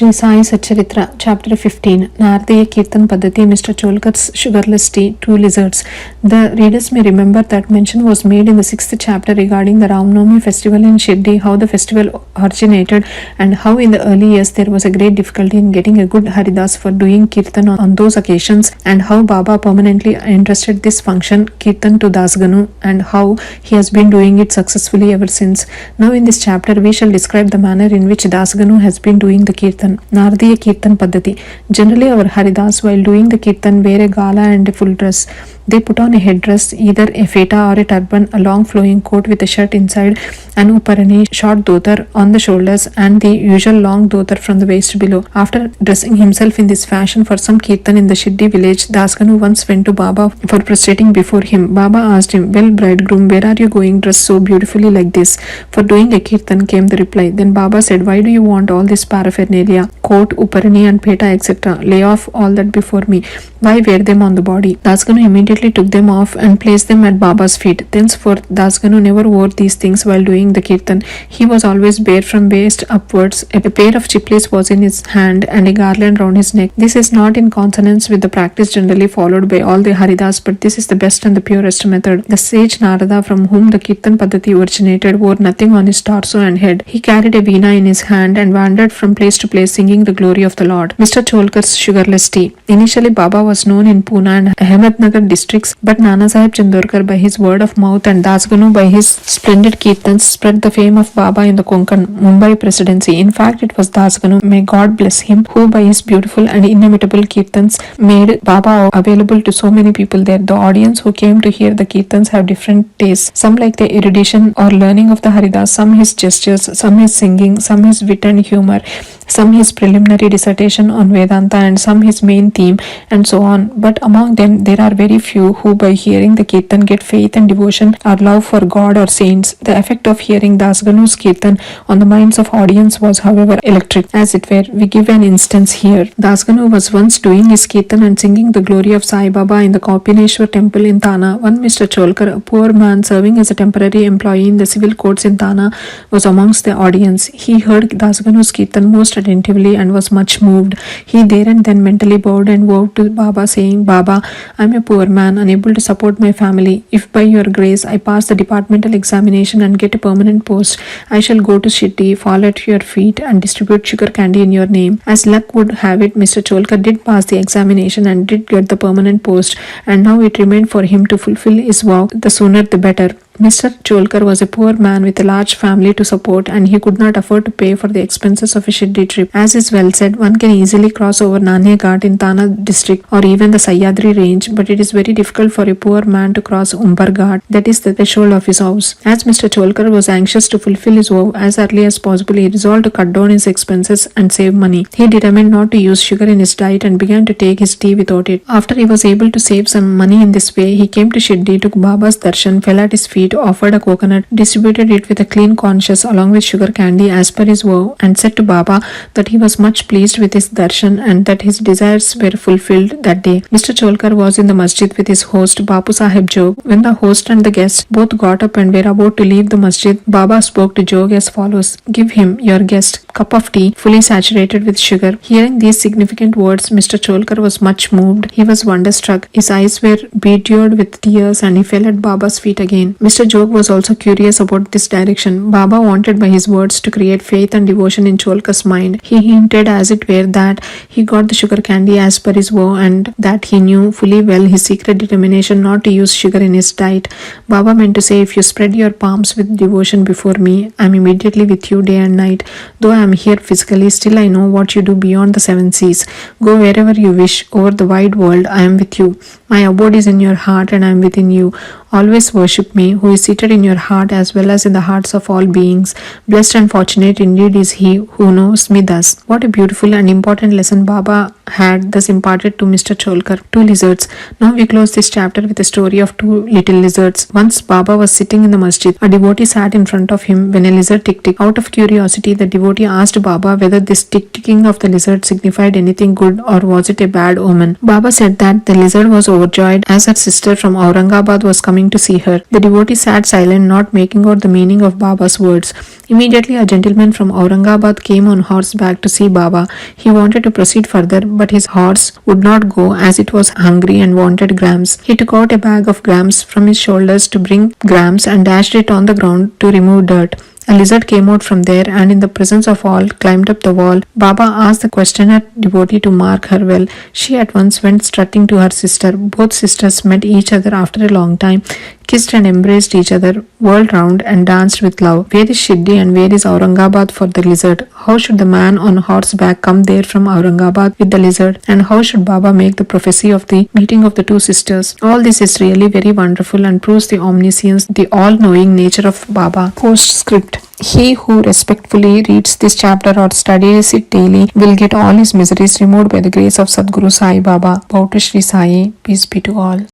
Sri Sai Satcharitra, Chapter 15, Naradiya Kirtan Paddhati, Mr. Cholkar's Sugarless Tea, Two Lizards. The readers may remember that mention was made in the 6th chapter regarding the Ramnavami festival in Shirdi, how the festival originated, and how in the early years there was a great difficulty in getting a good Haridas for doing Kirtan on those occasions, and how Baba permanently entrusted this function, Kirtan, to Dasganu, and how he has been doing it successfully ever since. Now in this chapter we shall describe the manner in which Dasganu has been doing the Kirtan. Naradiya Kirtan Paddhati. Generally our Haridas while doing the Kirtan wear a gala and a full dress. They put on a headdress, either a feta or a turban, a long flowing coat with a shirt inside, an uparani, short dhotar on the shoulders, and the usual long dhotar from the waist below. After dressing himself in this fashion for some Kirtan in the Shirdi village, Dasganu once went to Baba for prostrating before him. Baba asked him, "Well, bridegroom, where are you going dressed so beautifully like this?" "For doing a Kirtan," came the reply. Then Baba said, "Why do you want all this paraphernalia? Coat, uparani and peta, etc. Lay off all that before me. Why wear them on the body?" Dasganu immediately took them off and placed them at Baba's feet. Thenceforth, Dasganu never wore these things while doing the Kirtan. He was always bare from waist upwards. A pair of chiplis was in his hand and a garland round his neck. This is not in consonance with the practice generally followed by all the Haridas, but this is the best and the purest method. The sage Narada, from whom the Kirtan Paddhati originated, wore nothing on his torso and head. He carried a veena in his hand and wandered from place to place singing the glory of the Lord. Mr. Cholkar's Sugarless Tea. Initially, Baba was known in Pune and Ahmednagar districts, but Nana Sahib Chandorkar, by his word of mouth, and Dasganu by his splendid Kirtans, spread the fame of Baba in the Konkan, Mumbai presidency. In fact, it was Dasganu, may God bless him, who by his beautiful and inimitable Kirtans made Baba available to so many people there. The audience who came to hear the Kirtans have different tastes. Some like the erudition or learning of the Haridas, some his gestures, some his singing, some his wit and humor, some his preliminary dissertation on Vedanta, and some his main theme, and so on. But among them there are very few who by hearing the Kirtan get faith and devotion or love for God or saints. The effect of hearing Dasganu's Kirtan on the minds of audience was however electric, as it were. We give an instance here. Dasganu was once doing his Kirtan and singing the glory of Sai Baba in the Kopineshwar temple in Thana. One Mr. Cholkar, a poor man serving as a temporary employee in the civil courts in Thana, was amongst the audience. He heard Dasganu's Kirtan most attentively and was much moved. He there and then mentally bowed and vowed to Baba, saying, "Baba, I am a poor man, unable to support my family. If by your grace I pass the departmental examination and get a permanent post, I shall go to Shirdi, fall at your feet and distribute sugar candy in your name." As luck would have it, Mr. Cholkar did pass the examination and did get the permanent post, and now it remained for him to fulfill his vow, the sooner the better. Mr. Cholkar was a poor man with a large family to support, and he could not afford to pay for the expenses of a Shirdi trip. As is well said, one can easily cross over Nanya Ghat in Thana district or even the Sahyadri range, but it is very difficult for a poor man to cross Umbar Ghat, that is the threshold of his house. As Mr. Cholkar was anxious to fulfill his vow as early as possible, he resolved to cut down his expenses and save money. He determined not to use sugar in his diet and began to take his tea without it. After he was able to save some money in this way, he came to Shirdi, took Baba's darshan, fell at his feet, offered a coconut, distributed it with a clean conscience along with sugar candy as per his vow, and said to Baba that he was much pleased with his darshan and that his desires were fulfilled that day. Mr. Cholkar was in the masjid with his host Bapu Sahib Jog. When the host and the guests both got up and were about to leave the masjid, Baba spoke to Jog as follows: "Give him, your guest, cup of tea fully saturated with sugar." Hearing these significant words, Mr. Cholkar was much moved. He was wonderstruck. His eyes were bedewed with tears and he fell at Baba's feet again. Mr. Jog was also curious about this direction. Baba wanted by his words to create faith and devotion in Cholkar's mind. He hinted as it were that he got the sugar candy as per his vow and that he knew fully well his secret determination not to use sugar in his diet. Baba meant to say, "If you spread your palms with devotion before me, I am immediately with you day and night. Though I am here physically, still I know what you do beyond the 7 seas. Go wherever you wish over the wide world, I am with you. My abode is in your heart and I am within you. Always worship me, who is seated in your heart as well as in the hearts of all beings. Blessed and fortunate indeed is he who knows me thus." What a beautiful and important lesson Baba had thus imparted to Mr. Cholkar. Two lizards. Now we close this chapter with the story of two little lizards. Once Baba was sitting in the masjid. A devotee sat in front of him when a lizard tick-ticked. Out of curiosity, the devotee asked Baba whether this tick-ticking of the lizard signified anything good or was it a bad omen. Baba said that the lizard was overjoyed as her sister from Aurangabad was coming to see her. The devotee Devotee sat silent, not making out the meaning of Baba's words. Immediately, a gentleman from Aurangabad came on horseback to see Baba. He wanted to proceed further, but his horse would not go as it was hungry and wanted grams. He took out a bag of grams from his shoulders to bring grams and dashed it on the ground to remove dirt. A lizard came out from there and in the presence of all climbed up the wall. Baba asked the questioner devotee to mark her well. She at once went strutting to her sister. Both sisters met each other after a long time, kissed and embraced each other, whirled round and danced with love. Where is Shiddi and where is Aurangabad for the lizard? How should the man on horseback come there from Aurangabad with the lizard? And how should Baba make the prophecy of the meeting of the two sisters? All this is really very wonderful and proves the omniscience, the all-knowing nature of Baba. Postscript. He who respectfully reads this chapter or studies it daily will get all his miseries removed by the grace of Sadguru Sai Baba. Bow to Shri Sai. Peace be to all.